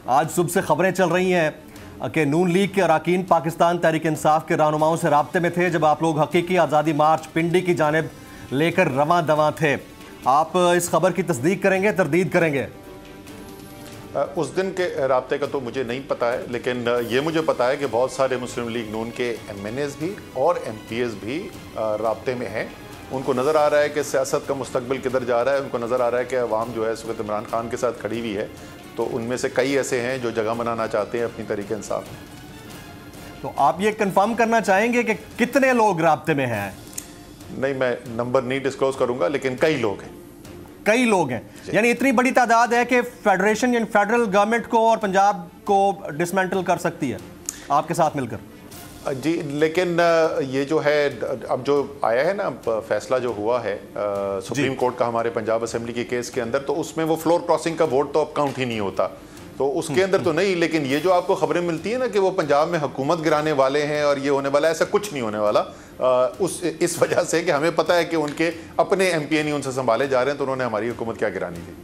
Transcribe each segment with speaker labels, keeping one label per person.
Speaker 1: आज सुबह से खबरें चल रही हैं कि नून लीग के अरकान पाकिस्तान तहरीक इंसाफ के रहनुमाओं से राब्ते में थे जब आप लोग हकीकी आज़ादी मार्च पिंडी की जानिब लेकर रवां दवां थे। आप इस खबर की तस्दीक करेंगे, तरदीद करेंगे?
Speaker 2: उस दिन के राब्ते का तो मुझे नहीं पता है, लेकिन ये मुझे पता है कि बहुत सारे मुस्लिम लीग नून के MNAs भी और MPs भी राब्ते में हैं। उनको नज़र आ रहा है कि सियासत का मुस्तकबिल किधर जा रहा है। उनको नज़र आ रहा है कि अवाम जो है इस वक्त इमरान खान के साथ खड़ी हुई है, तो उनमें से कई ऐसे हैं जो जगह बनाना चाहते हैं अपनी तरीके इंसाफ में।
Speaker 1: तो आप ये कंफर्म करना चाहेंगे कि कितने लोग राब्ते में हैं?
Speaker 2: नहीं, मैं नंबर नहीं डिस्क्लोज करूंगा, लेकिन कई लोग हैं।
Speaker 1: कई लोग हैं, यानी इतनी बड़ी तादाद है कि फेडरेशन यानी फेडरल गवर्नमेंट को और पंजाब को डिसमेंटल कर सकती है आपके साथ मिलकर।
Speaker 2: जी, लेकिन ये जो है अब जो आया है ना फैसला जो हुआ है सुप्रीम कोर्ट का हमारे पंजाब असेंबली के केस के अंदर, तो उसमें वो फ्लोर क्रॉसिंग का वोट तो अब काउंट ही नहीं होता, तो उसके अंदर तो नहीं। लेकिन ये जो आपको खबरें मिलती है ना कि वो पंजाब में हुकूमत गिराने वाले हैं और ये होने वाला है, ऐसा कुछ नहीं होने वाला। इस वजह से कि हमें पता है कि उनके अपने MP नहीं उनसे संभाले जा रहे हैं, तो उन्होंने हमारी हुकूमत क्या गिरानी थी।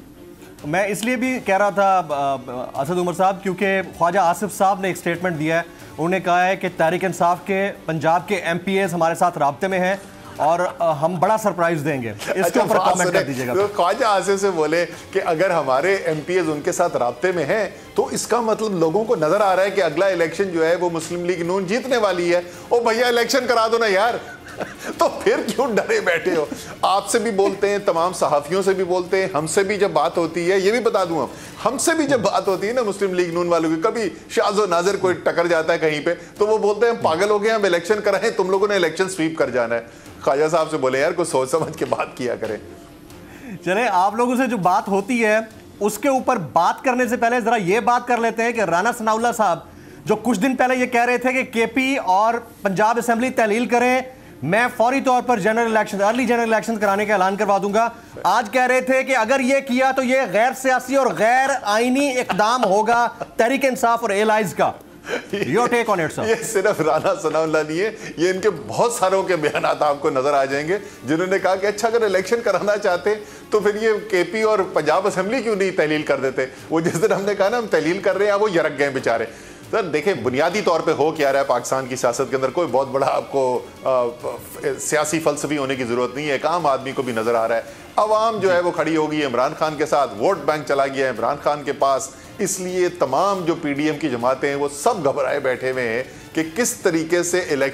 Speaker 1: मैं इसलिए भी कह रहा था असद उमर साहब, क्योंकि ख्वाजा आसिफ साहब ने एक स्टेटमेंट दिया है। उन्होंने कहा है कि तहरीक इंसाफ के पंजाब के MPs हमारे साथ राब्ते में हैं और हम बड़ा सरप्राइज देंगे। इसके ऊपर कमेंट कर दीजिएगा।
Speaker 2: तो ख्वाजा आसिफ से बोले कि अगर हमारे MPs उनके साथ राब्ते में हैं तो इसका मतलब लोगों को नजर आ रहा है कि अगला इलेक्शन जो है वो मुस्लिम लीग नून जीतने वाली है। ओ भैया, इलेक्शन करा दो ना यार। तो फिर क्यों डरे बैठे हो? आपसे भी बोलते हैं, तमाम सहाफियों से भी बोलते हैं, हमसे भी जब बात होती है, ये भी बता दूं, हमसे भी जब बात होती है ना मुस्लिम लीग नून वालों की, कभी शाज़ो नाज़र कोई टकर जाता है कहीं पे, तो वो बोलते हैं पागल हो गए, हम इलेक्शन कराएं, तुम लोगों ने इलेक्शन स्वीप कर जाना है। ख्वाजा साहब से बोले यार कुछ सोच समझ के बात किया करें।
Speaker 1: चले, आप लोगों से जो बात होती है उसके ऊपर बात करने से पहले जरा ये बात कर लेते हैं कि राना सनाउल्लाह साहब जो कुछ दिन पहले ये कह रहे थे कि KP और पंजाब असेंबली तहलील करें, मैं फौरी तौर पर general election, early general election कराने का ऐलान करवा दूंगा। आज कह रहे थे कि अगर ये किया तो ये गैर सियासी और गैर आईनी इकदाम होगा तहरीक इंसाफ और एलाइज का। Your take on it, sir.
Speaker 2: ये सिर्फ राना सनाउल्लाह नहीं है, ये इनके बहुत सारों के बयान आपको नजर आ जाएंगे जिन्होंने कहा कि अच्छा अगर इलेक्शन कराना चाहते तो फिर ये KP और पंजाब असेंबली क्यों नहीं तहलील कर देते। वो जिस दिन हमने कहा ना हम तहलील कर रहे हैं, वो यरक गए बेचारे। सर देखें, बुनियादी तौर पे हो क्या रहा है पाकिस्तान की सियासत के अंदर, कोई बहुत बड़ा आपको सियासी फलसफी होने की जरूरत नहीं है। एक आम आदमी को भी नजर आ रहा है, अवाम जो है वो खड़ी हो गई है इमरान खान के साथ, वोट बैंक चला गया है इमरान खान के पास। इसलिए तमाम जो PDM की जमातें हैं वो सब घबराए बैठे हुए हैं कि किस तरीके से इलेक्शन